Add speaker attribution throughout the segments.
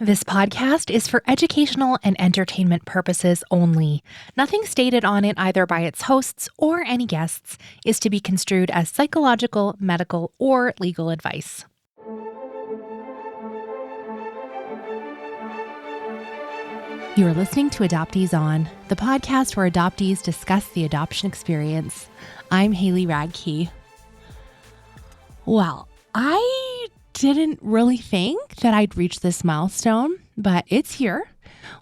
Speaker 1: This podcast is for educational and entertainment purposes only. Nothing stated on it, either by its hosts or any guests, is to be construed as psychological, medical, or legal advice. You are listening to Adoptees On, the podcast where adoptees discuss the adoption experience. I'm Haley Radke. Well, I didn't really think that I'd reach this milestone, but it's here.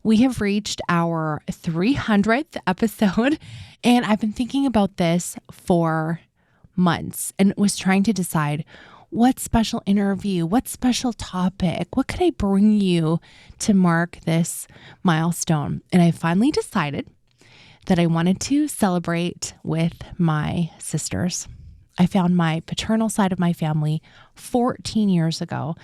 Speaker 1: We have reached our 300th episode, and I've been thinking about this for months and was trying to decide what special interview, what special topic, what could I bring you to mark this milestone? And I finally decided that I wanted to celebrate with my sisters. I found my paternal side of my family 14 years ago,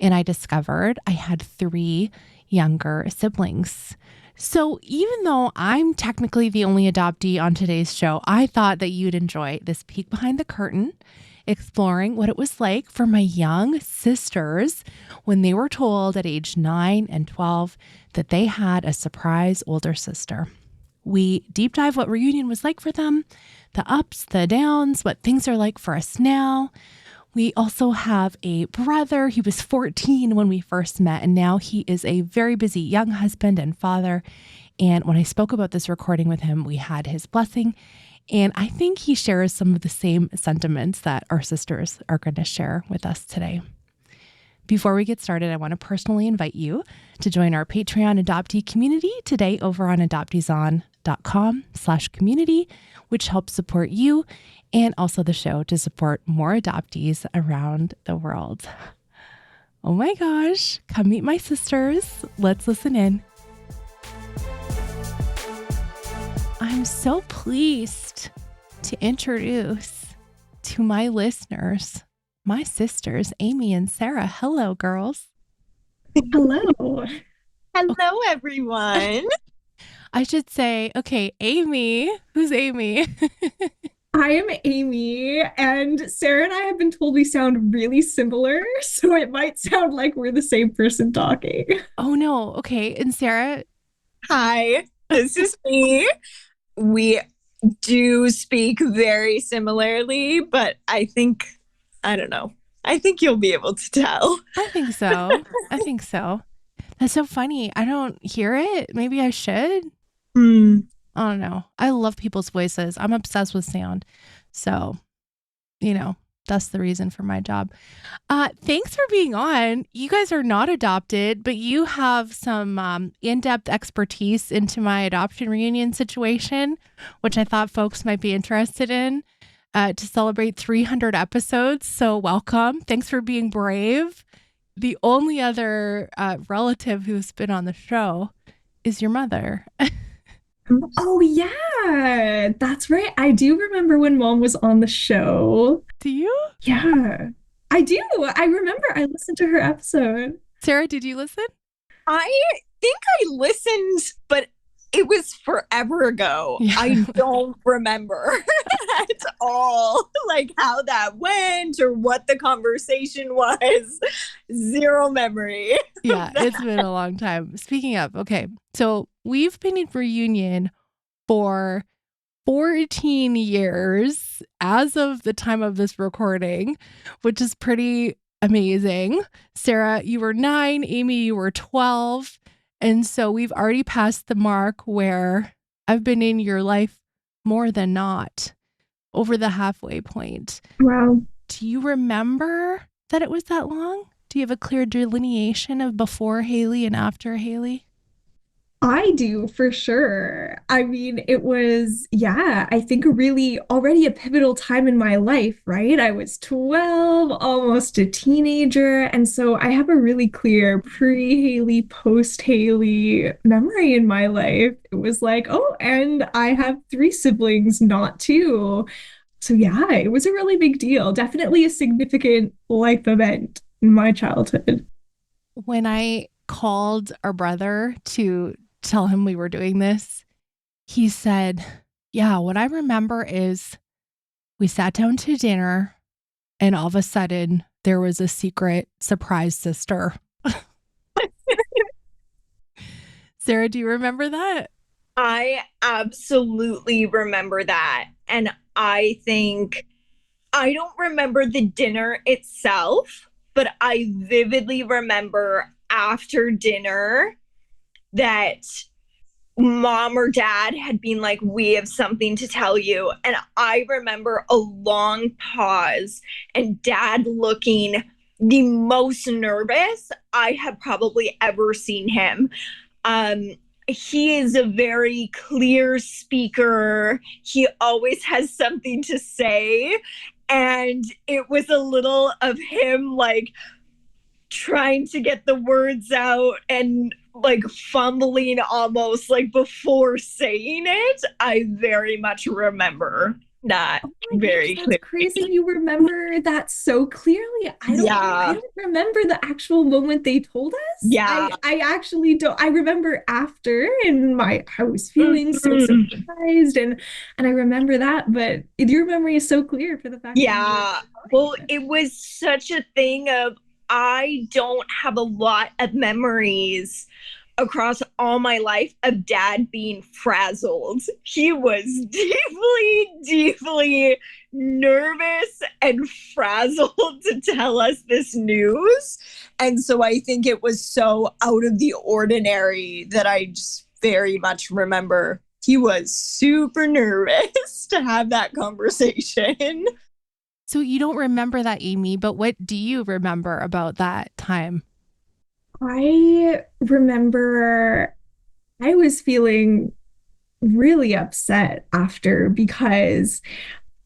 Speaker 1: and I discovered I had 3 younger siblings. So even though I'm technically the only adoptee on today's show, I thought that you'd enjoy this peek behind the curtain, exploring what it was like for my young sisters when they were told at age 9 and 12 that they had a surprise older sister. We deep dive what reunion was like for them, the ups, the downs, what things are like for us now. We also have a brother. He was 14 when we first met, and now he is a very busy young husband and father. And when I spoke about this recording with him, we had his blessing. And I think he shares some of the same sentiments that our sisters are going to share with us today. Before we get started, I want to personally invite you to join our Patreon adoptee community today over on adopteeson.com/community, which helps support you and also the show to support more adoptees around the world. Oh my gosh, come meet my sisters. Let's listen in. I'm so pleased to introduce to my listeners my sisters, Amy and Sarah. Hello, girls.
Speaker 2: Hello. Hello, everyone.
Speaker 1: I should say, okay, Amy. Who's Amy?
Speaker 2: I am Amy, and Sarah and I have been told we sound really similar, so it might sound like we're the same person talking.
Speaker 1: Oh, no. Okay. And Sarah?
Speaker 3: Hi, this is me. We do speak very similarly, but I think you'll be able to tell.
Speaker 1: I think so. That's so funny. I don't hear it. Maybe I should. I don't know. I love people's voices. I'm obsessed with sound. So, that's the reason for my job. Thanks for being on. You guys are not adopted, but you have some in-depth expertise into my adoption reunion situation, which I thought folks might be interested in to celebrate 300 episodes. So welcome. Thanks for being brave. The only other relative who's been on the show is your mother.
Speaker 2: Oh, yeah, that's right. I do remember when Mom was on the show.
Speaker 1: Do you?
Speaker 2: Yeah, I do. I remember I listened to her episode.
Speaker 1: Sarah, did you listen?
Speaker 3: I think I listened, but it was forever ago.
Speaker 1: Yeah.
Speaker 3: I don't remember at all, like how that went or what the conversation was. Zero memory.
Speaker 1: Yeah, it's been a long time. Speaking of, okay, so we've been in reunion for 14 years as of the time of this recording, which is pretty amazing. Sarah, you were 9, Amy, you were 12. And so we've already passed the mark where I've been in your life more than not, over the halfway point.
Speaker 2: Wow.
Speaker 1: Do you remember that it was that long? Do you have a clear delineation of before Haley and after Haley?
Speaker 2: I do, for sure. I mean, it was, I think really already a pivotal time in my life, right? I was 12, almost a teenager. And so I have a really clear pre-Haley, post-Haley memory in my life. It was like, oh, and I have 3 siblings, not 2. So yeah, it was a really big deal. Definitely a significant life event in my childhood.
Speaker 1: When I called our brother to tell him we were doing this, he said, yeah, what I remember is we sat down to dinner and all of a sudden there was a secret surprise sister. Sarah, do you remember that?
Speaker 3: I absolutely remember that. And I think I don't remember the dinner itself, but I vividly remember after dinner that mom or dad had been like, we have something to tell you. And I remember a long pause and dad looking the most nervous I have probably ever seen him. Um, he is a very clear speaker. He always has something to say. And it was a little of him like trying to get the words out and like fumbling almost like before saying it. I very much remember that
Speaker 2: Oh my
Speaker 3: very
Speaker 2: gosh,
Speaker 3: clearly.
Speaker 2: that's crazy. You remember that so clearly. I
Speaker 3: Yeah.
Speaker 2: don't remember the actual moment they told us.
Speaker 3: Yeah.
Speaker 2: I actually don't. I remember after and I was feeling so
Speaker 3: Mhm.
Speaker 2: surprised and I remember that, but your memory is so clear for the fact that you were
Speaker 3: Yeah. Well,
Speaker 2: fine.
Speaker 3: it was such a thing of I don't have a lot of memories across all my life of dad being frazzled. He was deeply, deeply nervous and frazzled to tell us this news. And so I think it was so out of the ordinary that I just very much remember he was super nervous to have that conversation.
Speaker 1: So you don't remember that, Amy, but what do you remember about that time?
Speaker 2: I remember I was feeling really upset after because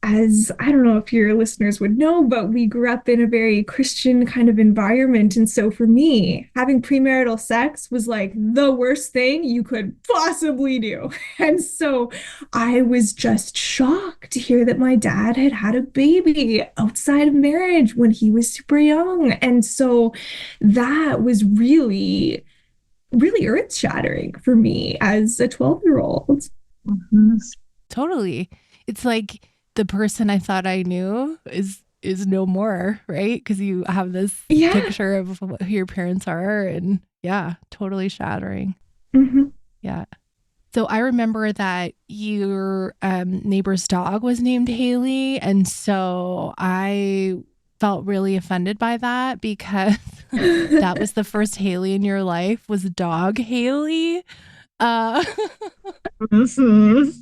Speaker 2: as I don't know if your listeners would know, but we grew up in a very Christian kind of environment. And so for me, having premarital sex was like the worst thing you could possibly do. And so I was just shocked to hear that my dad had had a baby outside of marriage when he was super young. And so that was really, really earth shattering for me as a 12-year-old.
Speaker 3: Mhm.
Speaker 1: Totally. It's like the person I thought I knew is no more, right? Because you have this
Speaker 2: Yeah.
Speaker 1: picture of who your parents are, and yeah, totally shattering.
Speaker 2: Mhm.
Speaker 1: Yeah. So I remember that your neighbor's dog was named Haley, and so I felt really offended by that because that was the first Haley in your life was dog Haley. Uh,
Speaker 3: Mhm.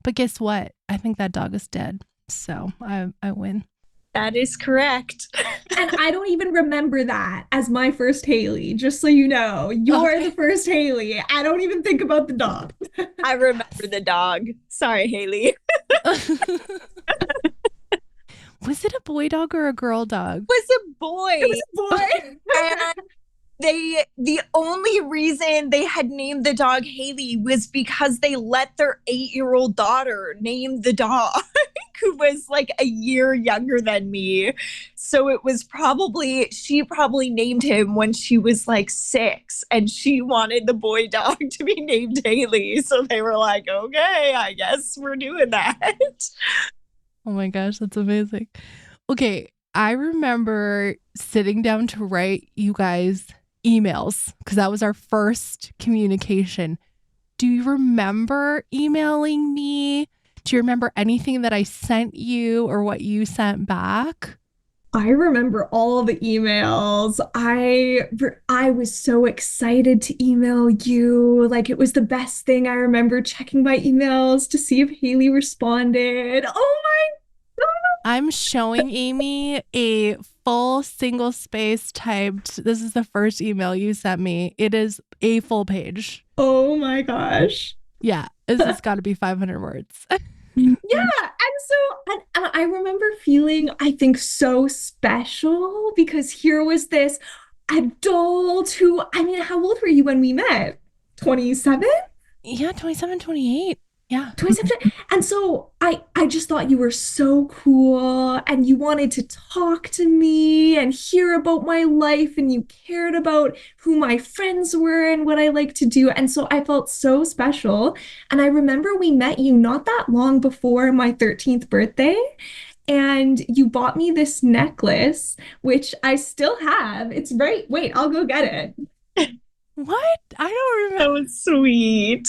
Speaker 1: but guess what? I think that dog is dead. So I win.
Speaker 3: That is correct.
Speaker 2: And I don't even remember that as my first Haley, just so you know. You're
Speaker 1: Okay.
Speaker 2: the first Haley. I don't even think about the dog.
Speaker 3: I remember the dog. Sorry, Haley.
Speaker 1: Was it a boy dog or a girl dog?
Speaker 3: It was a boy.
Speaker 2: It was a boy.
Speaker 3: And the only reason they had named the dog Haley was because they let their 8-year-old daughter name the dog, who was like a year younger than me. So it was she probably named him when she was like 6, and she wanted the boy dog to be named Haley. So they were like, okay, I guess we're doing that.
Speaker 1: Oh my gosh, that's amazing. Okay, I remember sitting down to write you guys emails because that was our first communication. Do you remember emailing me? Do you remember anything that I sent you or what you sent back?
Speaker 2: I remember all the emails. I was so excited to email you. Like it was the best thing. I remember checking my emails to see if Haley responded. Oh my
Speaker 1: I'm showing Amy a full single space typed. This is the first email you sent me. It is a full page.
Speaker 2: Oh my gosh.
Speaker 1: Yeah, this has got to be 500 words.
Speaker 2: Yeah, and so and I remember feeling, I think, so special because here was this adult who, I mean, how old were you when we met? 27?
Speaker 1: Yeah, 27, 28. Yeah.
Speaker 2: 27. And so I just thought you were so cool and you wanted to talk to me and hear about my life and you cared about who my friends were and what I like to do. And so I felt so special. And I remember we met you not that long before my 13th birthday. And you bought me this necklace, which I still have. It's right. Wait, I'll go get it.
Speaker 1: What? I don't
Speaker 3: That
Speaker 1: remember.
Speaker 3: was sweet.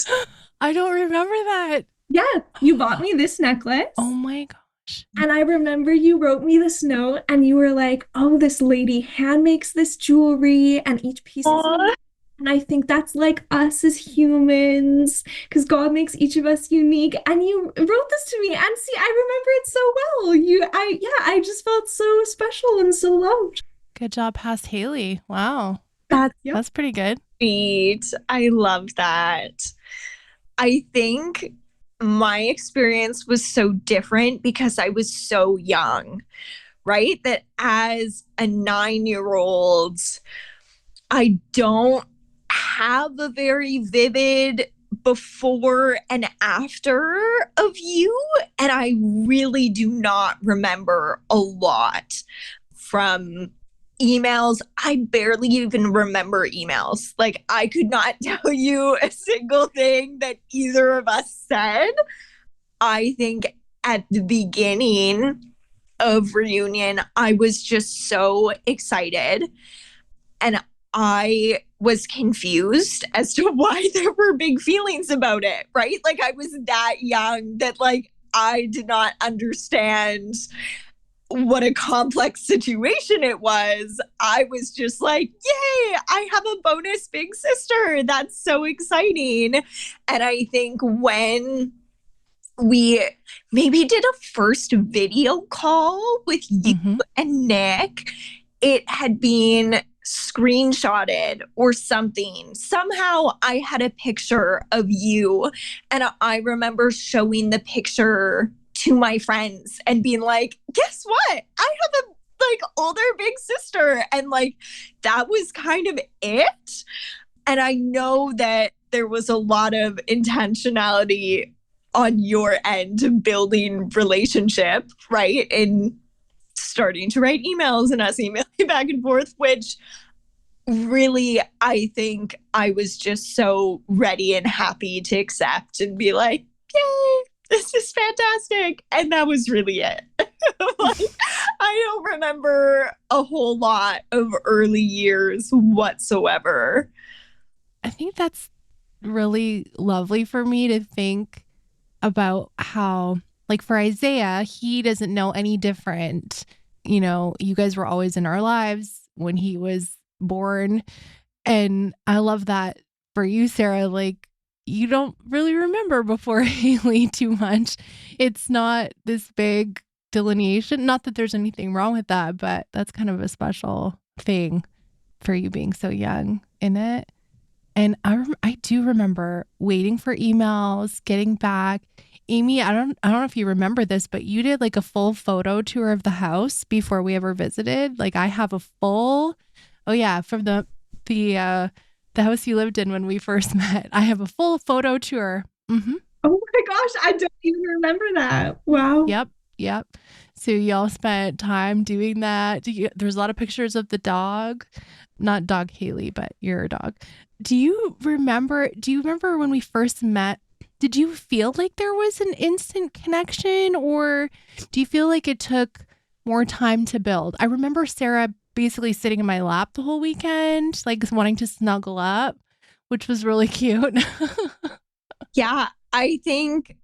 Speaker 1: I don't remember that.
Speaker 2: Yeah, you bought me this
Speaker 1: Oh
Speaker 2: necklace.
Speaker 1: my gosh.
Speaker 2: And I remember you wrote me this note and you were like, oh, this lady hand makes this jewelry and each piece is
Speaker 3: Aw.
Speaker 2: unique. And I think that's like us as humans because God makes each of us unique. And you wrote this to me and see, I remember it so well. I just felt so special and so loved.
Speaker 1: Good job, past Haley. Wow.
Speaker 3: That's
Speaker 2: Yep.
Speaker 1: That's pretty good.
Speaker 3: sweet. I love that. I think my experience was so different because I was so young, right? That as a 9-year-old, I don't have a very vivid before and after of you. And I really do not remember a lot from emails. I barely even remember emails. Like, I could not tell you a single thing that either of us said. I think at the beginning of reunion, I was just so excited. And I was confused as to why there were big feelings about it, right? Like, I was that young that, like, I did not understand what a complex situation it was. I was just like, yay, I have a bonus big sister. That's so exciting. And I think when we maybe did a first video call with you and Nick, it had been screenshotted or something. Somehow I had a picture of you, and I remember showing the picture to my friends and being like, guess what? I have a like older big sister. And like that was kind of it. And I know that there was a lot of intentionality on your end building relationship, right? And starting to write emails and us emailing back and forth, which really, I think I was just so ready and happy to accept and be like, yay, this is fantastic. And that was really it. Like, I don't remember a whole lot of early years whatsoever.
Speaker 1: I think that's really lovely for me to think about how, like, for Isaiah, he doesn't know any different. You know, you guys were always in our lives when he was born. And I love that for you, Sarah. Like, you don't really remember before Haley too much. It's not this big delineation. Not that there's anything wrong with that, but that's kind of a special thing for you being so young in it. And I do remember waiting for emails, getting back. Amy, I don't know if you remember this, but you did like a full photo tour of the house before we ever visited. Like, I have a full, from the house you lived in when we first met. I have a full photo tour. Mm-hmm.
Speaker 2: Oh my gosh, I don't even remember that. Wow.
Speaker 1: Yep. So y'all spent time doing that. There's a lot of pictures of the dog, not dog Haley, but your dog. Do you remember when we first met? Did you feel like there was an instant connection, or do you feel like it took more time to build? I remember Sarah basically sitting in my lap the whole weekend, like wanting to snuggle up, which was really cute.
Speaker 3: Yeah, I think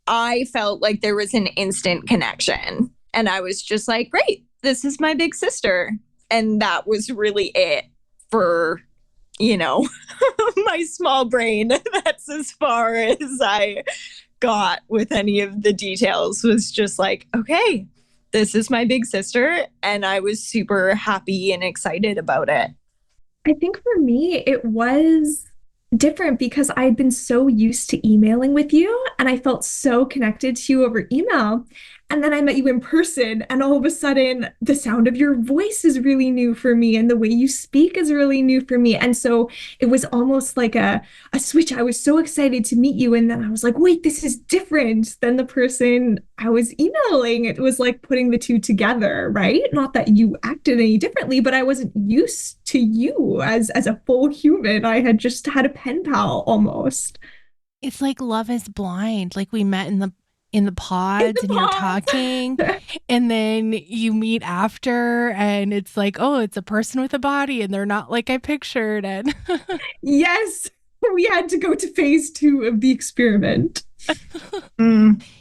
Speaker 3: I felt like there was an instant connection. And I was just like, great, this is my big sister. And that was really it for, my small brain. That's as far as I got with any of the details, was just like, okay, this is my big sister. And I was super happy and excited about it.
Speaker 2: I think for me, it was different because I'd been so used to emailing with you and I felt so connected to you over email. And then I met you in person, and all of a sudden, the sound of your voice is really new for me, and the way you speak is really new for me. And so it was almost like a switch. I was so excited to meet you. And then I was like, wait, this is different than the person I was emailing. It was like putting the two together, right? Not that you acted any differently, but I wasn't used to you as a full human. I had just had a pen pal almost.
Speaker 1: It's like Love is Blind. Like, we met in the pods and you're talking, and then you meet after and it's like, oh, it's a person with a body and they're not like I pictured. And
Speaker 2: Yes, we had to go to phase 2 of the experiment.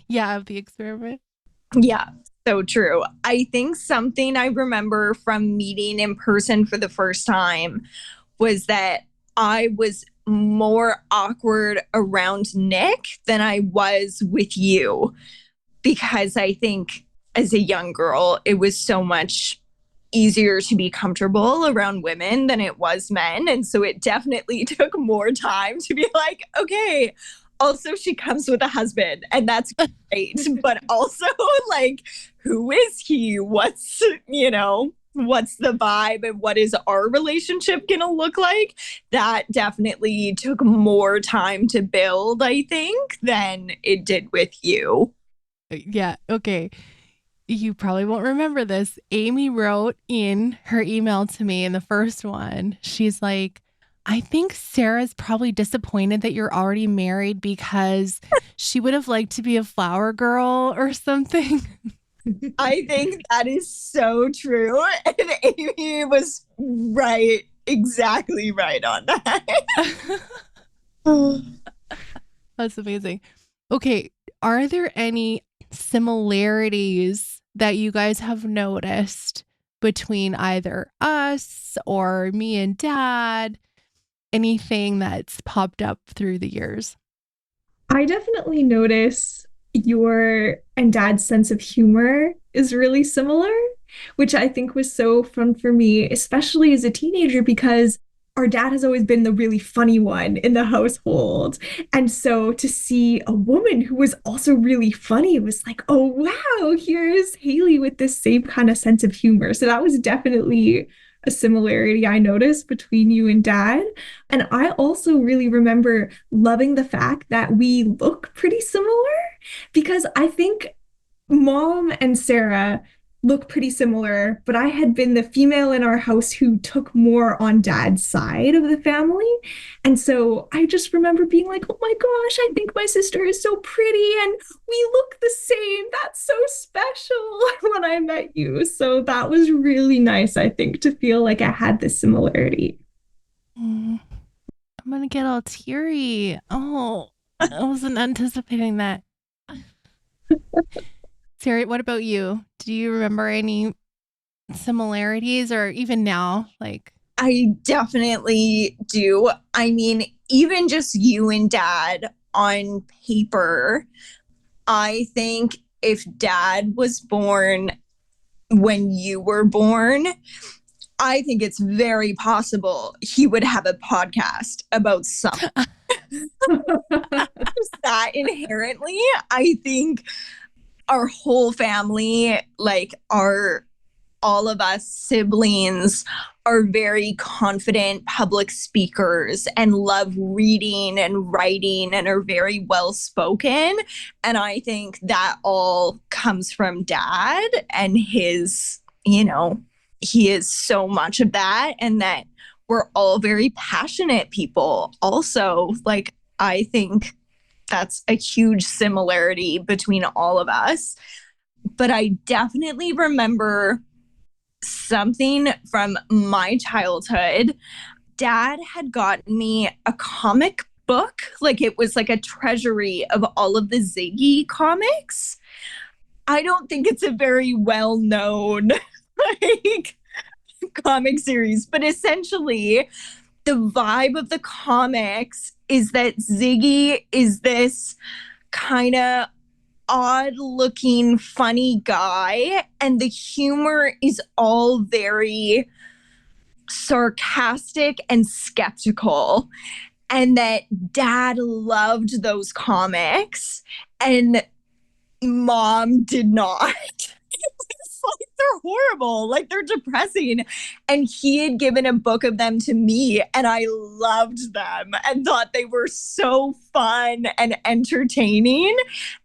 Speaker 1: Yeah, of the experiment.
Speaker 3: Yeah, so true. I think something I remember from meeting in person for the first time was that I was more awkward around Nick than I was with you, because I think as a young girl, it was so much easier to be comfortable around women than it was men. And so it definitely took more time to be like, okay, also she comes with a husband and that's great. But also, like, who is he? What's the vibe and what is our relationship going to look like? That definitely took more time to build, I think, than it did with you.
Speaker 1: Yeah. Okay. You probably won't remember this. Amy wrote in her email to me in the first one. She's like, I think Sarah's probably disappointed that you're already married because she would have liked to be a flower girl or something.
Speaker 3: I think that is so true. And Amy was right, exactly right on that.
Speaker 1: That's amazing. Okay. Are there any similarities that you guys have noticed between either us or me and Dad? Anything that's popped up through the years?
Speaker 2: I definitely notice your and Dad's sense of humor is really similar, which I think was so fun for me, especially as a teenager, because our dad has always been the really funny one in the household. And so to see a woman who was also really funny was like, oh, wow, here's Haley with this same kind of sense of humor. So that was definitely a similarity I noticed between you and Dad. And I also really remember loving the fact that we look pretty similar, because I think Mom and Sarah look pretty similar, but I had been the female in our house who took more on Dad's side of the family. And so I just remember being like, oh my gosh, I think my sister is so pretty and we look the same. That's so special when I met you. So that was really nice, I think, to feel like I had this similarity.
Speaker 1: I'm going to get all teary. Oh, I wasn't anticipating that. Sarah, what about you? Do you remember any similarities, or even now? Like,
Speaker 3: I definitely do. I mean, even just you and Dad on paper, I think if Dad was born when you were born, I think it's very possible he would have a podcast about something. That inherently, I think our whole family, like all of us siblings, are very confident public speakers and love reading and writing and are very well spoken. And I think that all comes from Dad and his, he is so much of that, and that we're all very passionate people. Also, like, I think that's a huge similarity between all of us. But I definitely remember something from my childhood. Dad had gotten me a comic book. Like, it was like a treasury of all of the Ziggy comics. I don't think it's a very well-known like comic series, but essentially the vibe of the comics is that Ziggy is this kind of odd looking funny guy, and the humor is all very sarcastic and skeptical, and that Dad loved those comics and Mom did not. It's like, they're horrible, like they're depressing, and he had given a book of them to me and I loved them and thought they were so fun and entertaining.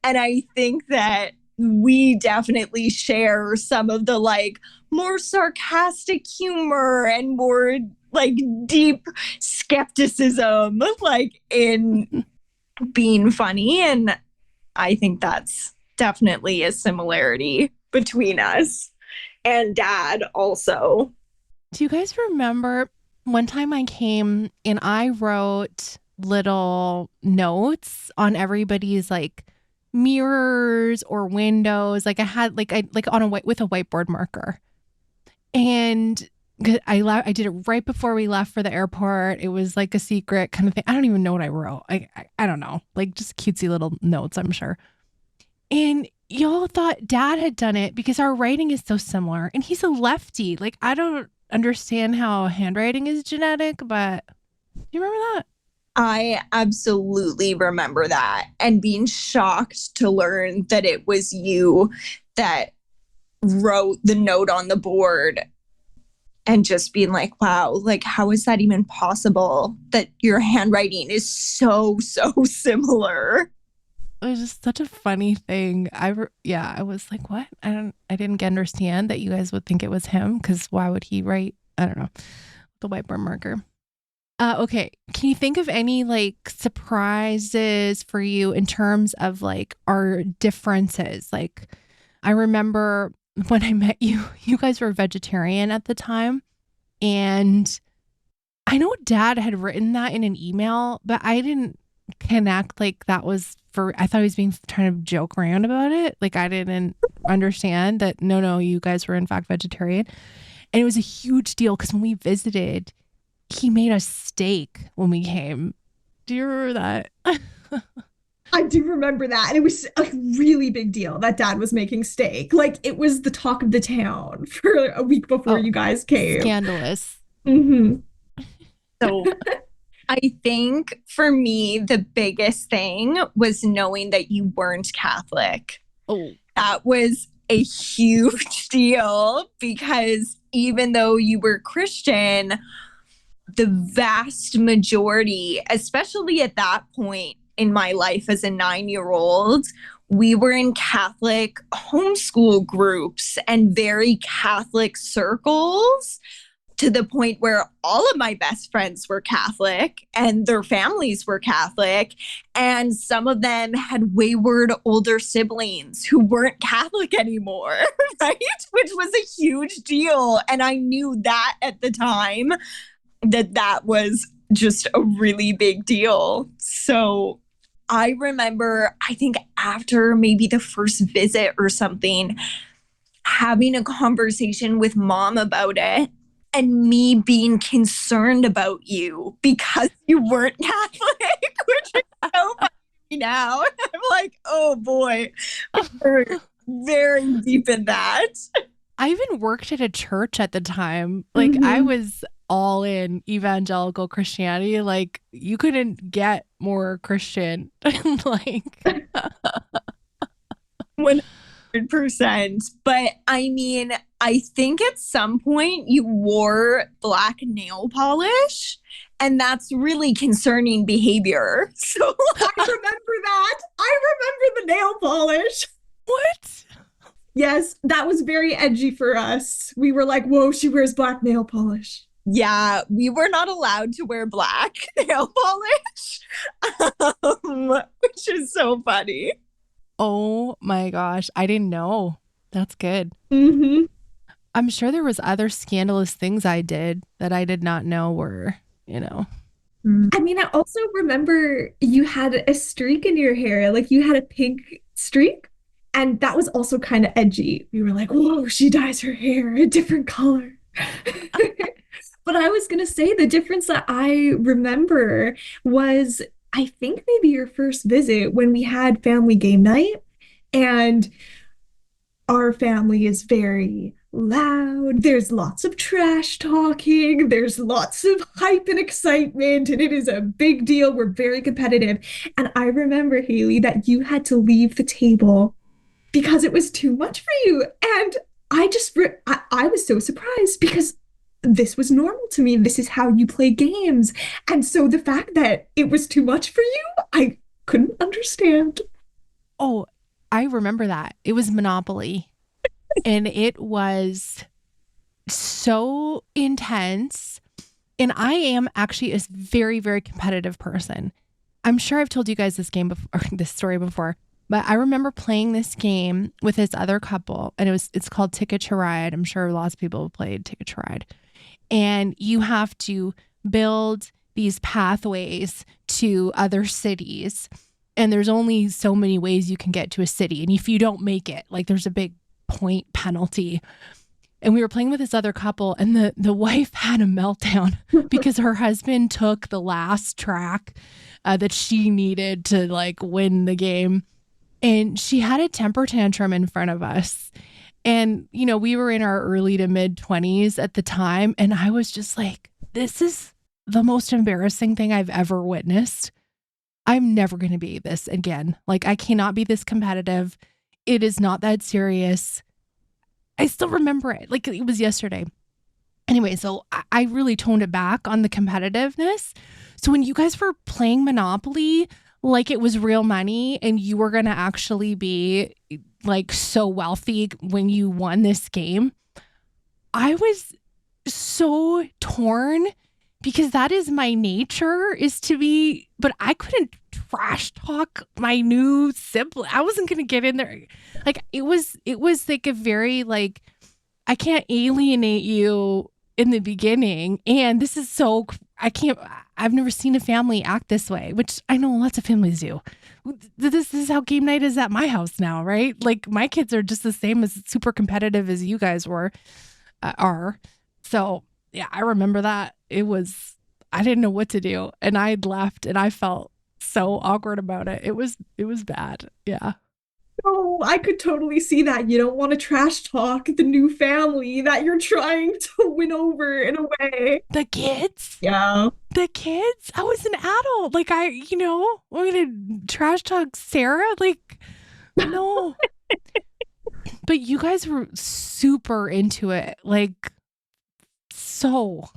Speaker 3: And I think that we definitely share some of the like more sarcastic humor and more like deep skepticism like in being funny, and I think that's definitely a similarity between us and Dad also.
Speaker 1: Do you guys remember one time I came and I wrote little notes on everybody's like mirrors or windows? Like I had I on a with a whiteboard marker. And I did it right before we left for the airport. It was like a secret kind of thing. I don't even know what I wrote. I don't know. Like just cutesy little notes, I'm sure. And y'all thought Dad had done it because our writing is so similar. And he's a lefty. Like I don't understand how handwriting is genetic, but do you remember that?
Speaker 3: I absolutely remember that and being shocked to learn that it was you that wrote the note on the board and just being like, wow, like how is that even possible that your handwriting is so similar?
Speaker 1: It was just such a funny thing. I was like, what? I didn't understand that you guys would think it was him because why would he write, I don't know, the whiteboard marker. Okay. Can you think of any like surprises for you in terms of like our differences? Like I remember when I met you, you guys were vegetarian at the time. And I know Dad had written that in an email, but I didn't connect like that was I thought he was trying to joke around about it. Like I didn't understand that no, you guys were in fact vegetarian. And it was a huge deal because when we visited, he made us steak when we came. Do you remember that?
Speaker 2: I do remember that. And it was a really big deal that Dad was making steak. Like it was the talk of the town for a week before you guys came.
Speaker 1: Scandalous.
Speaker 2: Mm-hmm.
Speaker 3: So I think for me, the biggest thing was knowing that you weren't Catholic.
Speaker 1: Oh,
Speaker 3: that was a huge deal because even though you were Christian, the vast majority, especially at that point in my life as a 9-year-old, we were in Catholic homeschool groups and very Catholic circles, to the point where all of my best friends were Catholic and their families were Catholic. And some of them had wayward older siblings who weren't Catholic anymore, right? Which was a huge deal. And I knew that at the time that was just a really big deal. So I remember, I think after maybe the first visit or something, having a conversation with Mom about it and me being concerned about you because you weren't Catholic, which is so funny now. I'm like, oh boy, we're very deep in that.
Speaker 1: I even worked at a church at the time. Like I was all in evangelical Christianity. Like you couldn't get more Christian. Like
Speaker 3: 100%. But I mean, I think at some point you wore black nail polish, and that's really concerning behavior. So
Speaker 2: I remember that. I remember the nail polish.
Speaker 1: What?
Speaker 2: Yes, that was very edgy for us. We were like, whoa, she wears black nail polish.
Speaker 3: Yeah, we were not allowed to wear black nail polish, which is so funny.
Speaker 1: Oh my gosh. I didn't know. That's good.
Speaker 2: Mm-hmm.
Speaker 1: I'm sure there was other scandalous things I did that I did not know were, you know.
Speaker 2: I mean, I also remember you had a streak in your hair. Like you had a pink streak. And that was also kind of edgy. We were like, whoa, she dyes her hair a different color. But I was going to say the difference that I remember was, I think maybe your first visit when we had family game night. And our family is very loud. There's lots of trash talking. There's lots of hype and excitement. And it is a big deal. We're very competitive. And I remember, Haley, that you had to leave the table because it was too much for you. And I was so surprised because this was normal to me. This is how you play games. And so the fact that it was too much for you, I couldn't understand.
Speaker 1: Oh, I remember that. It was Monopoly. And it was so intense. And I am actually a very, very competitive person. I'm sure I've told you guys this story before. But I remember playing this game with this other couple, and it's called Ticket to Ride. I'm sure lots of people have played Ticket to Ride. And you have to build these pathways to other cities. And there's only so many ways you can get to a city. And if you don't make it, like there's a big point penalty. And we were playing with this other couple, and the wife had a meltdown because her husband took the last track that she needed to like win the game. And she had a temper tantrum in front of us. And, you know, we were in our early to mid 20s at the time. And I was just like, this is the most embarrassing thing I've ever witnessed. I'm never going to be this again. Like, I cannot be this competitive. It is not that serious. I still remember it. Like, it was yesterday. Anyway, so I really toned it back on the competitiveness. So when you guys were playing Monopoly, like it was real money and you were going to actually be like so wealthy when you won this game, I was so torn because that is my nature, is to be, but I couldn't trash talk my new sibling. I wasn't going to get in there. Like it was like a very like, I can't alienate you in the beginning. And this is so, I've never seen a family act this way, which I know lots of families do. This is how game night is at my house now, right? Like my kids are just the same as super competitive as you guys are. So yeah, I remember that. I didn't know what to do. And I'd left and I felt so awkward about it. It was bad. Yeah.
Speaker 2: Oh, I could totally see that. You don't want to trash talk the new family that you're trying to win over in a way.
Speaker 1: The kids?
Speaker 2: Yeah.
Speaker 1: The kids? I was an adult. Like I'm going to trash talk Sarah? Like, no. But you guys were super into it. Like, so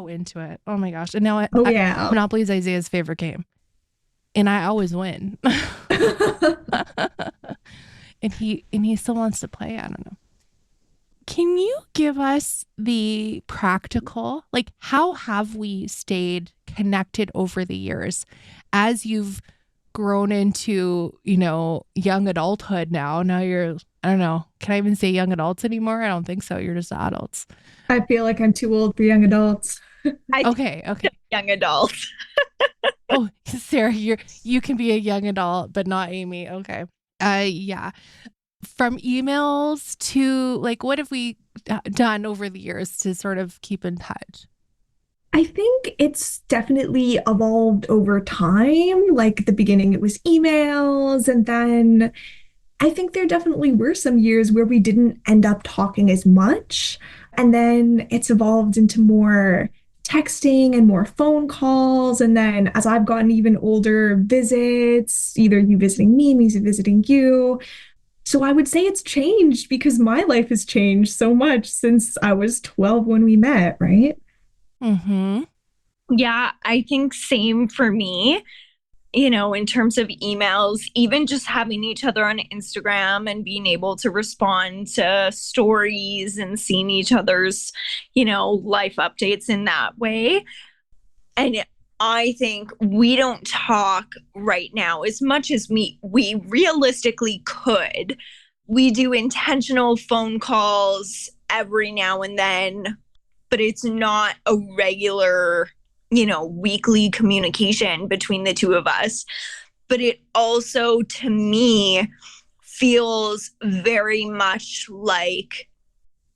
Speaker 1: into it. Oh my gosh. And now Monopoly is Isaiah's favorite game. And I always win. And he still wants to play. I don't know. Can you give us the practical, like how have we stayed connected over the years as you've grown into, young adulthood now? Now you're, I don't know, can I even say young adults anymore? I don't think so. You're just adults.
Speaker 2: I feel like I'm too old for young adults.
Speaker 1: Okay.
Speaker 3: Young adults.
Speaker 1: Oh, Sarah, you can be a young adult, but not Amy. Okay. Yeah. From emails to like, what have we done over the years to sort of keep in touch?
Speaker 2: I think it's definitely evolved over time. Like at the beginning, it was emails, and then I think there definitely were some years where we didn't end up talking as much. And then it's evolved into more texting and more phone calls. And then as I've gotten even older, visits, either you visiting me visiting you. So I would say it's changed because my life has changed so much since I was 12 when we met, right?
Speaker 1: Mm-hmm.
Speaker 3: Yeah, I think same for me. In terms of emails, even just having each other on Instagram and being able to respond to stories and seeing each other's, life updates in that way. And I think we don't talk right now as much as we realistically could. We do intentional phone calls every now and then, but it's not a regular weekly communication between the two of us. But it also, to me, feels very much like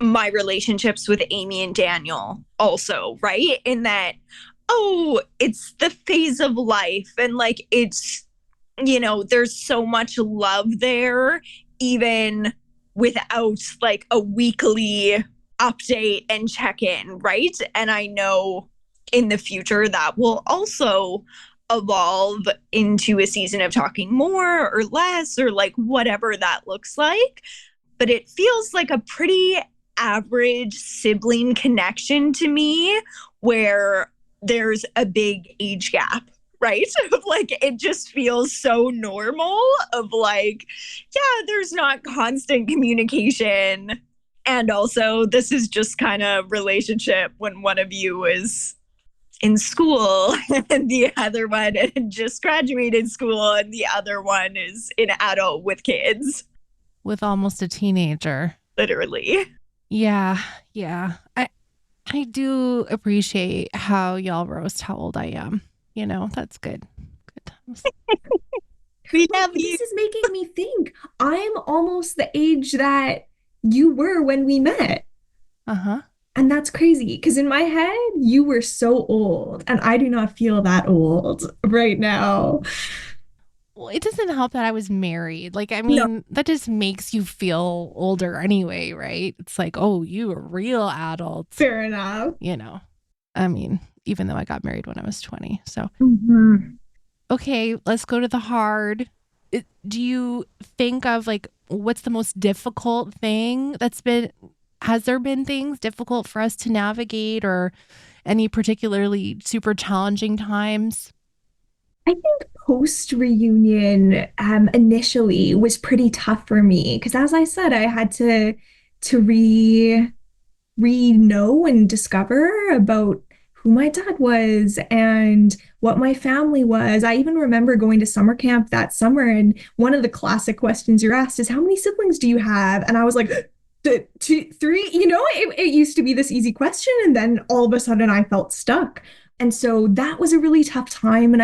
Speaker 3: my relationships with Amy and Daniel also, right? In that, it's the phase of life. And like, it's, there's so much love there, even without like a weekly update and check-in, right? And I know in the future that will also evolve into a season of talking more or less or like whatever that looks like. But it feels like a pretty average sibling connection to me where there's a big age gap, right? Like it just feels so normal of like, yeah, there's not constant communication. And also this is just kind of relationship when one of you is in school, and the other one just graduated school, and the other one is an adult with kids.
Speaker 1: With almost a teenager.
Speaker 3: Literally.
Speaker 1: Yeah, yeah. I do appreciate how y'all roast how old I am. That's good. Good times.
Speaker 3: We love you.
Speaker 2: This is making me think I'm almost the age that you were when we met.
Speaker 1: Uh-huh.
Speaker 2: And that's crazy because in my head, you were so old, and I do not feel that old right now.
Speaker 1: Well, it doesn't help that I was married. Like, I
Speaker 2: No,
Speaker 1: mean, that just makes you feel older anyway, right? It's like, oh, you are real adults.
Speaker 2: fair enough.
Speaker 1: I mean, even though I got married when I was 20. So,
Speaker 3: Mhm.
Speaker 1: okay, let's go to the hard. Do you think of like what's the most difficult thing has there been things difficult for us to navigate or any particularly super challenging times?
Speaker 2: I think post reunion initially was pretty tough for me because, as I said, I had to re know and discover about who my dad was and what my family was. I even remember going to summer camp that summer, and one of the classic questions you're asked is, "How many siblings do you have?" And I was like, two, three. It used to be this easy question, and then all of a sudden I felt stuck. And so that was a really tough time. And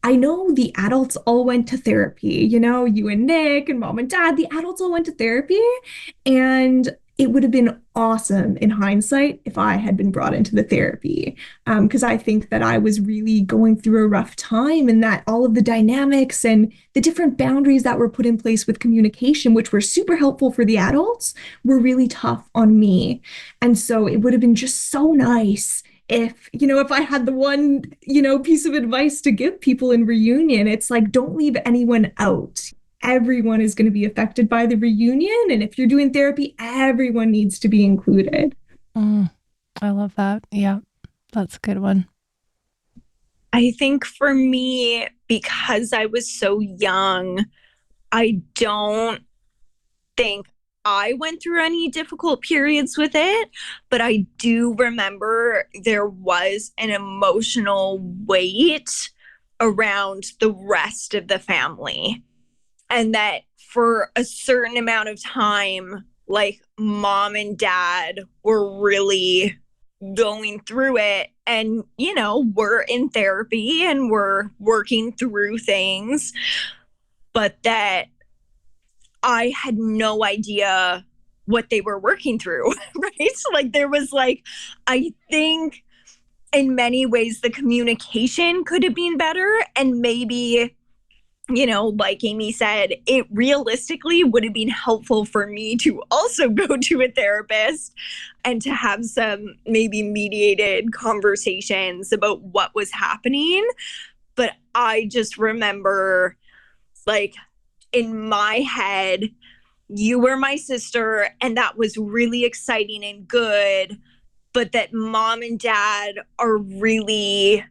Speaker 2: I know the adults all went to therapy, you and Nick and mom and dad, the adults all went to therapy. And it would have been awesome in hindsight if I had been brought into the therapy. Because I think that I was really going through a rough time and that all of the dynamics and the different boundaries that were put in place with communication, which were super helpful for the adults, were really tough on me. And so it would have been just so nice if I had the one, piece of advice to give people in reunion. It's like, don't leave anyone out. Everyone is going to be affected by the reunion. And if you're doing therapy, everyone needs to be included.
Speaker 1: I love that. Yeah, that's a good one.
Speaker 3: I think for me, because I was so young, I don't think I went through any difficult periods with it, but I do remember there was an emotional weight around the rest of the family. And that for a certain amount of time, like mom and dad were really going through it, and we're in therapy and we're working through things, but that I had no idea what they were working through. Right, so like there was like, I think in many ways the communication could have been better, and maybe like Amy said, it realistically would have been helpful for me to also go to a therapist and to have some maybe mediated conversations about what was happening. But I just remember, like, in my head, you were my sister, and that was really exciting and good, but that mom and dad are really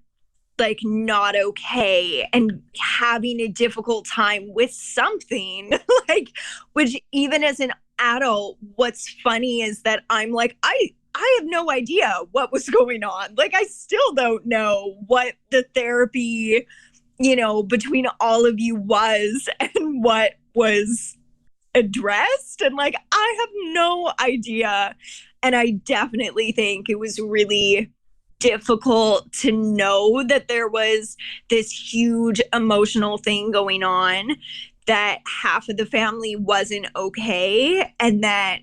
Speaker 3: like not okay and having a difficult time with something. Like, which even as an adult, what's funny is that I'm like, I have no idea what was going on. Like, I still don't know what the therapy, between all of you was and what was addressed. And like, I have no idea. And I definitely think it was really difficult to know that there was this huge emotional thing going on, that half of the family wasn't okay, and that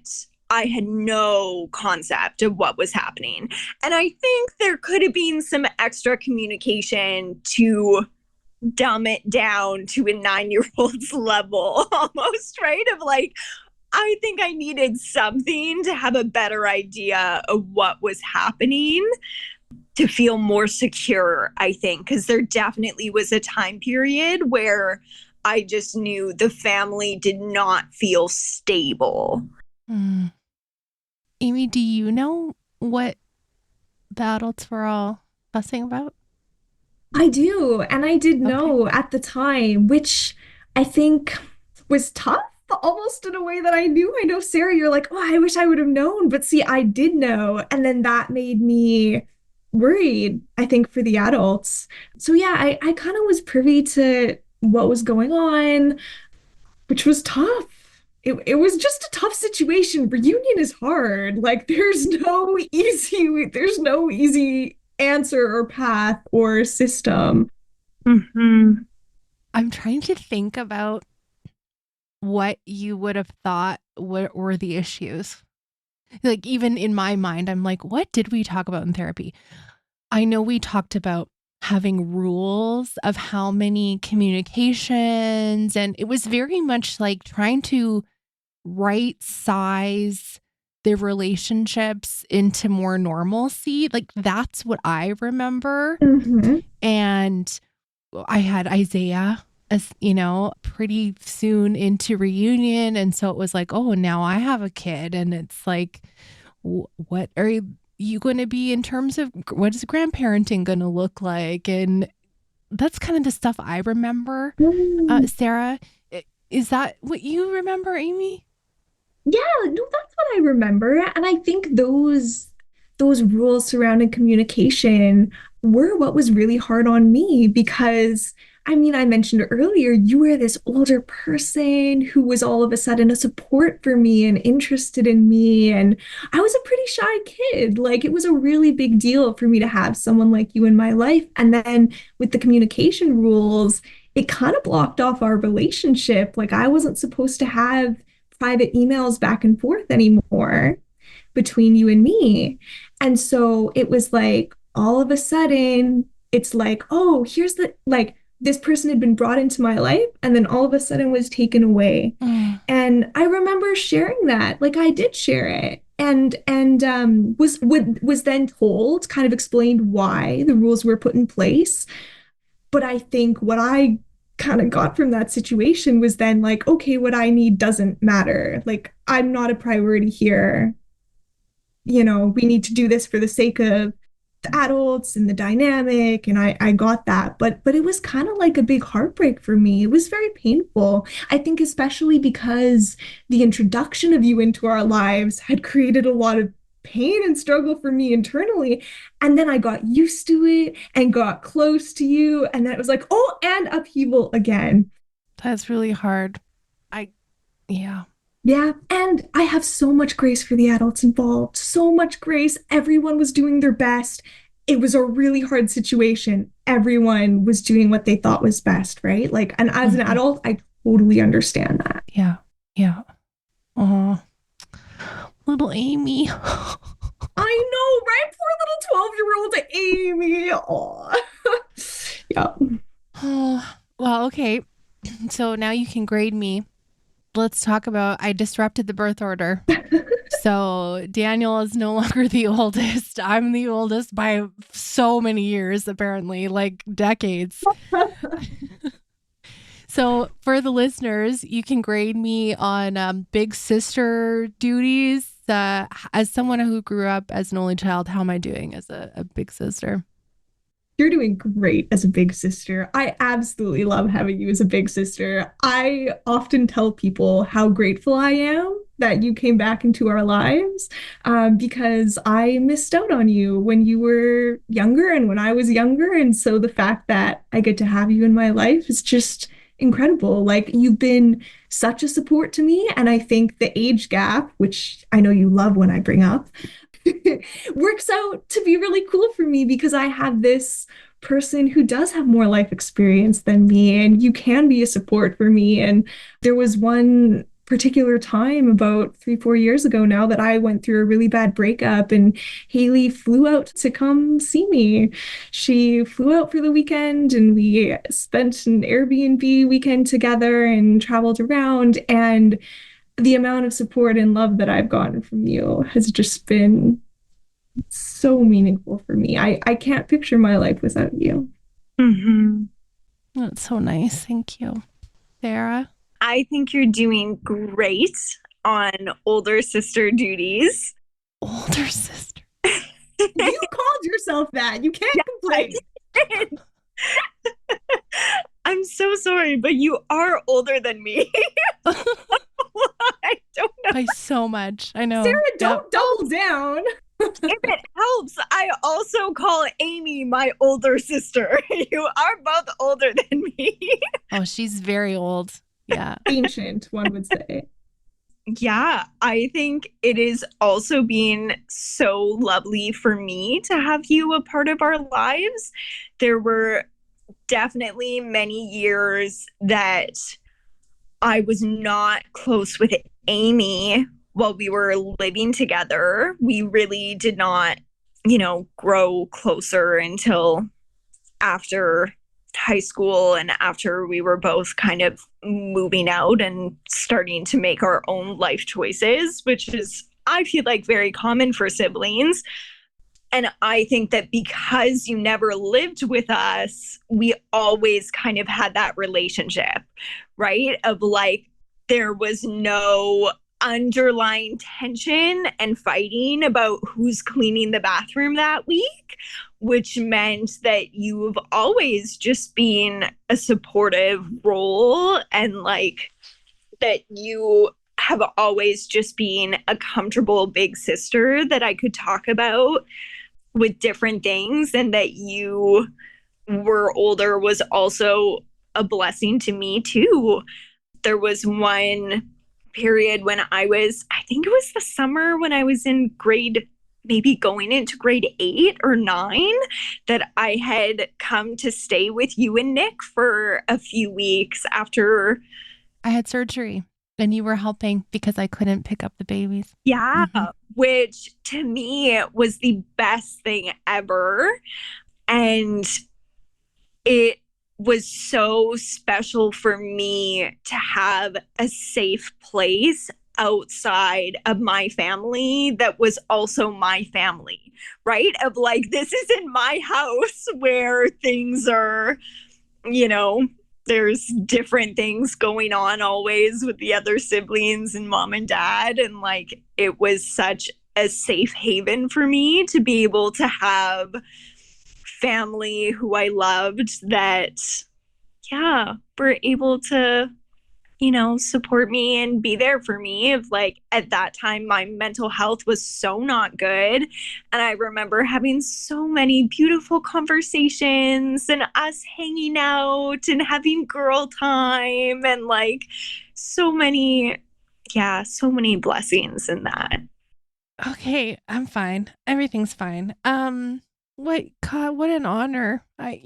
Speaker 3: I had no concept of what was happening. And I think there could have been some extra communication to dumb it down to a 9-year-old's level almost, right? Of like, I think I needed something to have a better idea of what was happening, to feel more secure, I think, because there definitely was a time period where I just knew the family did not feel stable.
Speaker 1: Amy, do you know what the adults were all fussing about?
Speaker 2: I do. And I did
Speaker 1: Okay.
Speaker 2: know at the time, which I think was tough almost in a way that I knew. I know, Sarah, you're like, oh, I wish I would have known. But see, I did know. And then that made me worried, I think, for the adults. So yeah, I kind of was privy to what was going on, which was tough. It was just a tough situation. Reunion is hard. Like there's no easy answer or path or system.
Speaker 3: Mm-hmm.
Speaker 1: I'm trying to think about what you would have thought were the issues. Like, even in my mind, I'm like, what did we talk about in therapy? I know we talked about having rules of how many communications, and it was very much like trying to right size the relationships into more normalcy. Like, that's what I remember.
Speaker 2: Mm-hmm.
Speaker 1: And I had Isaiah, as you know, pretty soon into reunion. And so it was like, oh, now I have a kid. And it's like, what are you going to be in terms of what is grandparenting going to look like? And that's kind of the stuff I remember. Sarah, is that what you remember, Amy?
Speaker 2: Yeah, no, that's what I remember. And I think those rules surrounding communication were what was really hard on me because I mean, I mentioned earlier, you were this older person who was all of a sudden a support for me and interested in me. And I was a pretty shy kid. Like, it was a really big deal for me to have someone like you in my life. And then with the communication rules, it kind of blocked off our relationship. Like, I wasn't supposed to have private emails back and forth anymore between you and me. And so it was like all of a sudden, it's like, oh, here's the like this person had been brought into my life and then all of a sudden was taken away. And I remember sharing that. Like I did share it. And was then told, kind of explained why the rules were put in place. But I think what I kind of got from that situation was then like, okay, what I need doesn't matter. Like, I'm not a priority here. You know, we need to do this for the sake of the adults and the dynamic. And I got that. But it was kind of like a big heartbreak for me. It was very painful. I think especially because the introduction of you into our lives had created a lot of pain and struggle for me internally. And then I got used to it and got close to you. And then it was like, oh, and upheaval again.
Speaker 1: That's really hard. Yeah.
Speaker 2: Yeah. And I have so much grace for the adults involved. So much grace. Everyone was doing their best. It was a really hard situation. Everyone was doing what they thought was best, right? Like, and as an adult, I totally understand that.
Speaker 1: Yeah. Yeah. Oh, little Amy.
Speaker 2: I know, right? Poor little 12-year-old Amy. Oh. Yeah.
Speaker 1: Oh, well, okay. So now you can grade me. Let's talk about, I disrupted the birth order. So Daniel is no longer the oldest. I'm the oldest by so many years, apparently, like decades. So for the listeners, you can grade me on big sister duties. As someone who grew up as an only child, how am I doing as a big sister?
Speaker 2: You're doing great as a big sister. I absolutely love having you as a big sister. I often tell people how grateful I am that you came back into our lives because I missed out on you when you were younger and when I was younger. And so the fact that I get to have you in my life is just incredible. Like, you've been such a support to me. And I think the age gap, which I know you love when I bring up, works out to be really cool for me because I have this person who does have more life experience than me, and you can be a support for me. And there was one particular time about 3-4 years ago now that I went through a really bad breakup, and Haley flew out to come see me. She flew out for the weekend and we spent an Airbnb weekend together and traveled around, and the amount of support and love that I've gotten from you has just been so meaningful for me. I can't picture my life without you.
Speaker 3: Mm-hmm.
Speaker 1: That's so nice. Thank you. Sarah?
Speaker 3: I think you're doing great on older sister duties.
Speaker 1: Older sister.
Speaker 2: You called yourself that. You can't complain.
Speaker 3: I'm so sorry, but you are older than me. I don't know.
Speaker 1: By so much. I know.
Speaker 2: Sarah, don't double down.
Speaker 3: If it helps, I also call Amy my older sister. You are both older than me.
Speaker 1: Oh, she's very old. Yeah.
Speaker 2: Ancient, one would say.
Speaker 3: Yeah, I think it is also been so lovely for me to have you a part of our lives. There were definitely many years that I was not close with Amy while we were living together. We really did not, grow closer until after high school and after we were both kind of moving out and starting to make our own life choices, which is, I feel like, very common for siblings. And I think that because you never lived with us, we always kind of had that relationship, right? Of like, there was no underlying tension and fighting about who's cleaning the bathroom that week, which meant that you've always just been a supportive role, and like that you have always just been a comfortable big sister that I could talk about with different things, and that you were older was also a blessing to me too. There was one period when I think it was the summer when I was in maybe going into grade 8 or 9, that I had come to stay with you and Nick for a few weeks after
Speaker 1: I had surgery and you were helping because I couldn't pick up the babies.
Speaker 3: Yeah, which to me was the best thing ever. And it was so special for me to have a safe place outside of my family that was also my family, right? Of like, this is in my house where things are, there's different things going on always with the other siblings and mom and dad. And like, it was such a safe haven for me to be able to have family who I loved that, were able to, support me and be there for me. Of like, at that time, my mental health was so not good. And I remember having so many beautiful conversations and us hanging out and having girl time and like so many blessings in that.
Speaker 1: Okay, I'm fine. Everything's fine. What God, what an honor. Thank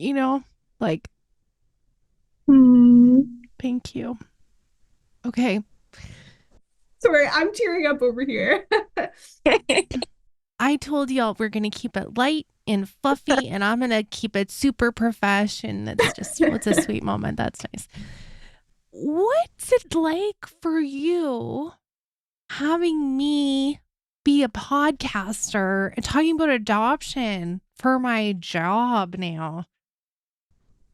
Speaker 1: you. Okay.
Speaker 2: Sorry, I'm tearing up over here.
Speaker 1: I told y'all we're gonna keep it light and fluffy, and I'm gonna keep it super profesh, and it's a sweet moment. That's nice. What's it like for you having me be a podcaster and talking about adoption for my job now?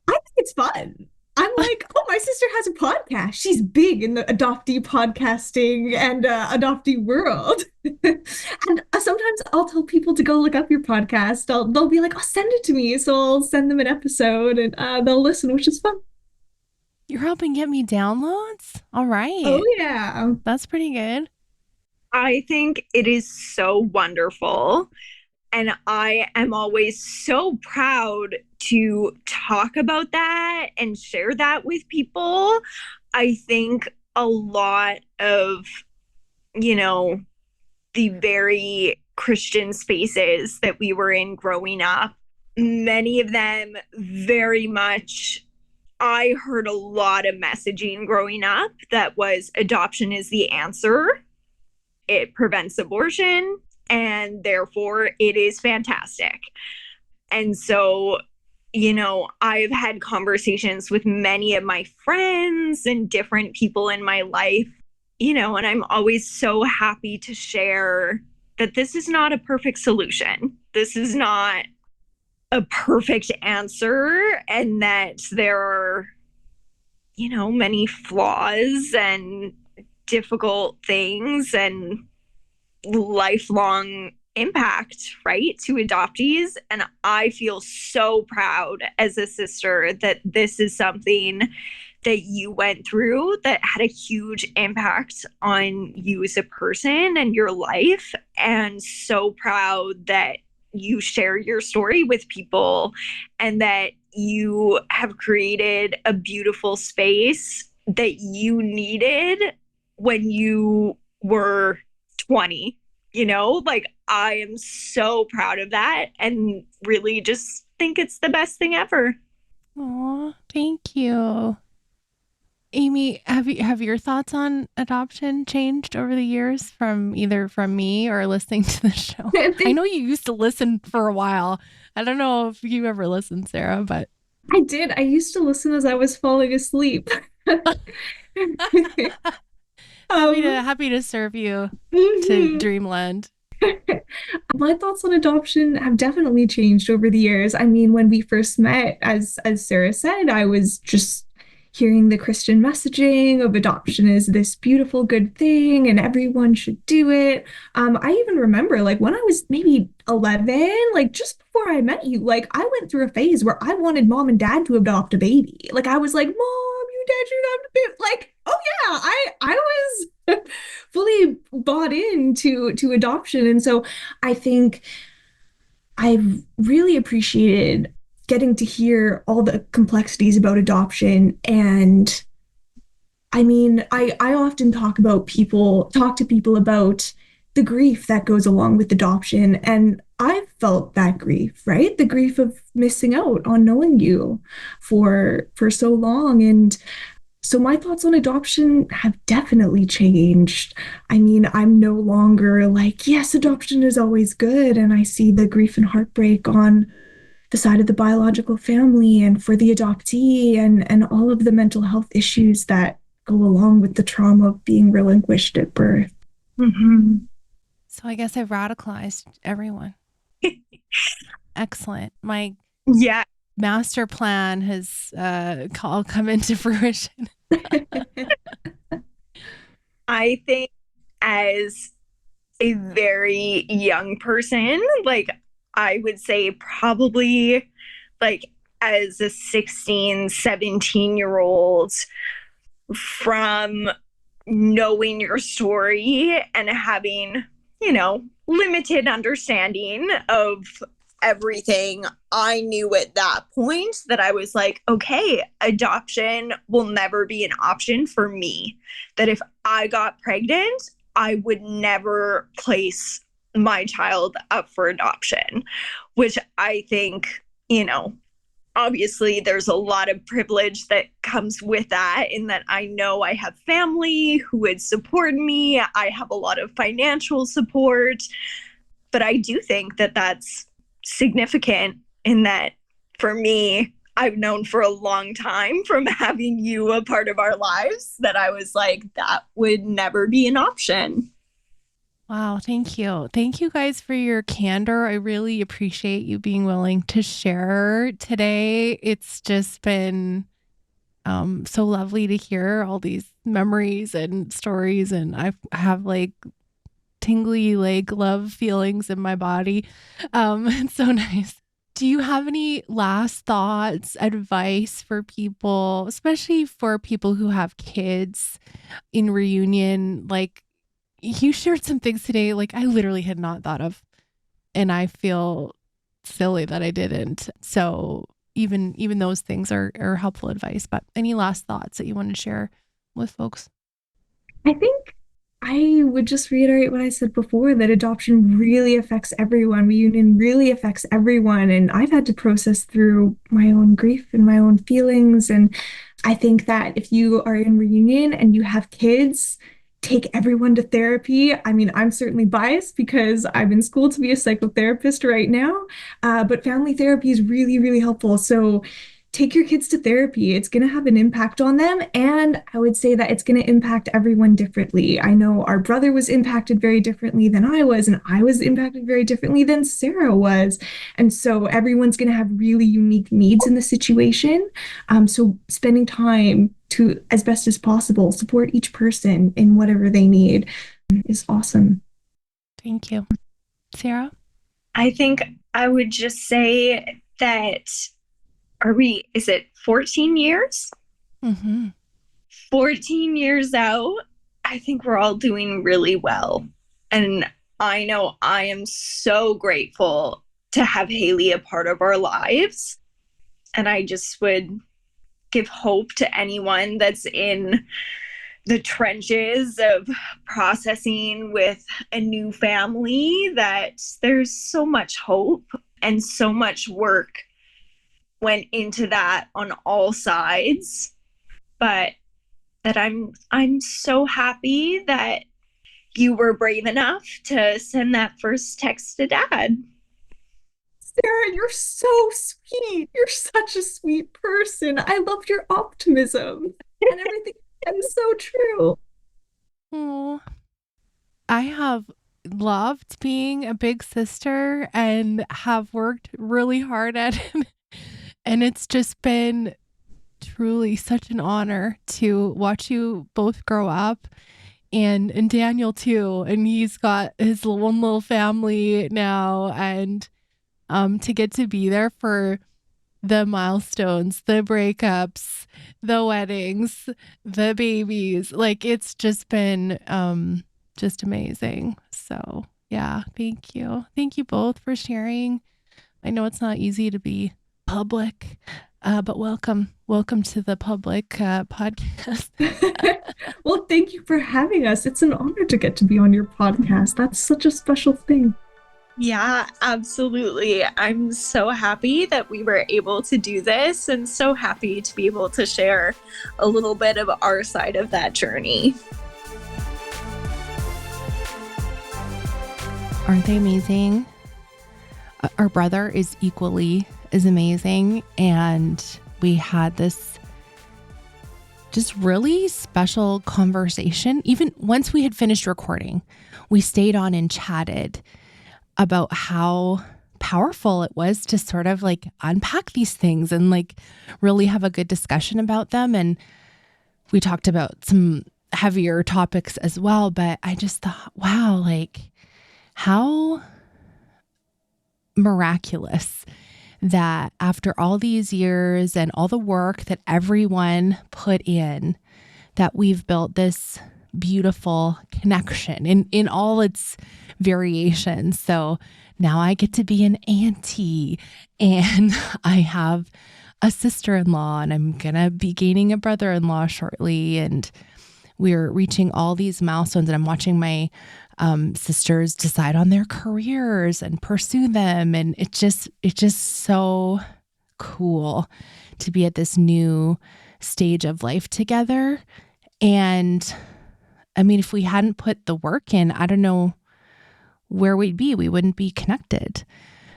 Speaker 2: I think it's fun. I'm like, oh, my sister has a podcast. She's big in the adoptee podcasting and adoptee world. And sometimes I'll tell people to go look up your podcast. They'll be like, oh, send it to me. So I'll send them an episode and they'll listen, which is fun.
Speaker 1: You're helping get me downloads? All right.
Speaker 2: Oh, yeah.
Speaker 1: That's pretty good.
Speaker 3: I think it is so wonderful. And I am always so proud to talk about that and share that with people. I think a lot of, the very Christian spaces that we were in growing up, many of them very much, I heard a lot of messaging growing up that was adoption is the answer. It prevents abortion, and therefore it is fantastic. And so, I've had conversations with many of my friends and different people in my life, and I'm always so happy to share that this is not a perfect solution. This is not a perfect answer, and that there are, many flaws and difficult things and lifelong impact, right, to adoptees. And I feel so proud as a sister that this is something that you went through that had a huge impact on you as a person and your life. And so proud that you share your story with people and that you have created a beautiful space that you needed when you were 20. Like, I am so proud of that and really just think it's the best thing ever.
Speaker 1: Oh, thank you. Amy, have your thoughts on adoption changed over the years from either from me or listening to the show? I know you used to listen for a while. I don't know if you ever listened, Sarah, but
Speaker 2: I did. I used to listen as I was falling asleep.
Speaker 1: happy to serve you to
Speaker 2: Mhm.
Speaker 1: Dreamland.
Speaker 2: My thoughts on adoption have definitely changed over the years. I mean, when we first met, as Sarah said, I was just hearing the Christian messaging of adoption is this beautiful, good thing, and everyone should do it. I even remember, like, when I was maybe 11, like just before I met you, like I went through a phase where I wanted mom and dad to adopt a baby. Like I was like, Mom, you dad should adopt a baby. Like, oh yeah, I was fully bought into adoption. And so I think I've really appreciated getting to hear all the complexities about adoption. And I mean, I often talk to people about the grief that goes along with adoption. And I've felt that grief, right? The grief of missing out on knowing you for so long. And so my thoughts on adoption have definitely changed. I mean, I'm no longer like, yes, adoption is always good. And I see the grief and heartbreak on the side of the biological family and for the adoptee and all of the mental health issues that go along with the trauma of being relinquished at birth.
Speaker 3: Mm-hmm.
Speaker 1: So I guess I've radicalized everyone. Excellent. My
Speaker 3: Yeah.
Speaker 1: master plan has all come into fruition.
Speaker 3: I think as a very young person, like I would say probably like as a 16, 17-year-old, from knowing your story and having, limited understanding of everything, I knew at that point that I was like, okay, adoption will never be an option for me. That if I got pregnant, I would never place my child up for adoption, which I think, obviously there's a lot of privilege that comes with that, in that I know I have family who would support me. I have a lot of financial support, but I do think that that's significant in that for me, I've known for a long time from having you a part of our lives that I was like, that would never be an option.
Speaker 1: Wow, thank you. Thank you guys for your candor. I really appreciate you being willing to share today. It's just been so lovely to hear all these memories and stories, and I have like tingly like love feelings in my body. It's so nice. Do you have any last thoughts, advice for people, especially for people who have kids in reunion? Like, you shared some things today, like I literally had not thought of, and I feel silly that I didn't. So even those things are helpful advice. But any last thoughts that you want to share with folks?
Speaker 2: I think I would just reiterate what I said before, that adoption really affects everyone. Reunion really affects everyone. And I've had to process through my own grief and my own feelings. And I think that if you are in reunion and you have kids, take everyone to therapy. I mean, I'm certainly biased because I'm in school to be a psychotherapist right now, but family therapy is really, really helpful. So take your kids to therapy. It's going to have an impact on them. And I would say that it's going to impact everyone differently. I know our brother was impacted very differently than I was, and I was impacted very differently than Sarah was. And so everyone's going to have really unique needs in the situation. So spending time to, as best as possible, support each person in whatever they need is awesome.
Speaker 1: Thank you. Sarah?
Speaker 3: I think I would just say that is it 14 years?
Speaker 1: Mm-hmm.
Speaker 3: 14 years out, I think we're all doing really well. And I know I am so grateful to have Haley a part of our lives. And I just would give hope to anyone that's in the trenches of processing with a new family that there's so much hope and so much work went into that on all sides. But that I'm so happy that you were brave enough to send that first text to Dad.
Speaker 2: Sarah, you're so sweet. You're such a sweet person. I love your optimism and everything. That is so true.
Speaker 1: Oh, I have loved being a big sister and have worked really hard at it. And it's just been truly such an honor to watch you both grow up, and Daniel too. And he's got his one little family now, and to get to be there for the milestones, the breakups, the weddings, the babies. Like, it's just been just amazing. So yeah, thank you. Thank you both for sharing. I know it's not easy to be public, but welcome to the public podcast.
Speaker 2: Well, thank you for having us. It's an honor to get to be on your podcast. That's such a special thing.
Speaker 3: Yeah, absolutely. I'm so happy that we were able to do this and so happy to be able to share a little bit of our side of that journey.
Speaker 1: Aren't they amazing? Our brother is equally as amazing, and we had this just really special conversation. Even once we had finished recording, we stayed on and chatted about how powerful it was to sort of like unpack these things and like really have a good discussion about them. And we talked about some heavier topics as well, but I just thought, wow, like how miraculous that after all these years and all the work that everyone put in, that we've built this beautiful connection in all its variations. So now I get to be an auntie, and I have a sister-in-law, and I'm going to be gaining a brother-in-law shortly. And we're reaching all these milestones, and I'm watching my sisters decide on their careers and pursue them. And it's just so cool to be at this new stage of life together. And I mean, if we hadn't put the work in, I don't know where we'd be. We wouldn't be connected.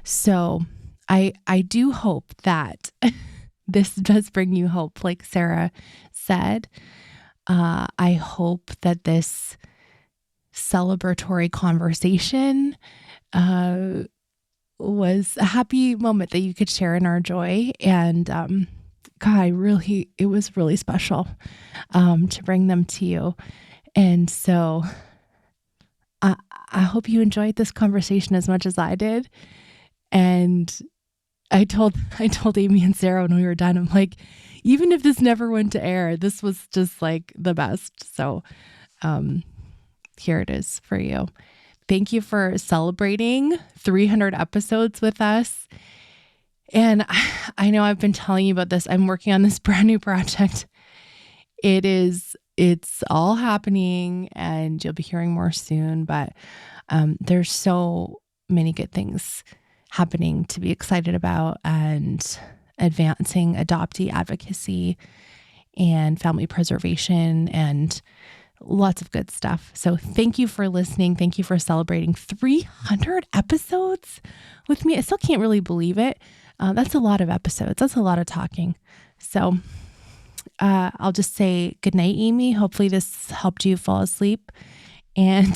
Speaker 1: So I do hope that this does bring you hope, like Sarah said. I hope that this celebratory conversation was a happy moment that you could share in our joy. And God, it was really special to bring them to you. And so I hope you enjoyed this conversation as much as I did. And I told Amy and Sarah when we were done, I'm like, even if this never went to air, this was just like the best. So here it is for you. Thank you for celebrating 300 episodes with us. And I know I've been telling you about this. I'm working on this brand new project. It's all happening, and you'll be hearing more soon, but there's so many good things happening to be excited about, and advancing adoptee advocacy and family preservation and lots of good stuff. So thank you for listening. Thank you for celebrating 300 episodes with me. I still can't really believe it. That's a lot of episodes. That's a lot of talking. So I'll just say good night, Amy. Hopefully this helped you fall asleep. And,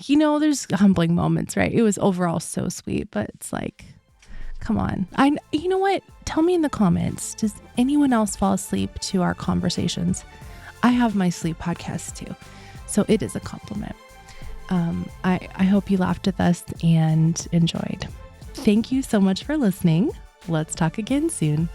Speaker 1: there's humbling moments, right? It was overall so sweet, but it's like, come on. You know what? Tell me in the comments, does anyone else fall asleep to our conversations? I have my sleep podcast too, so it is a compliment. I hope you laughed with us and enjoyed. Thank you so much for listening. Let's talk again soon.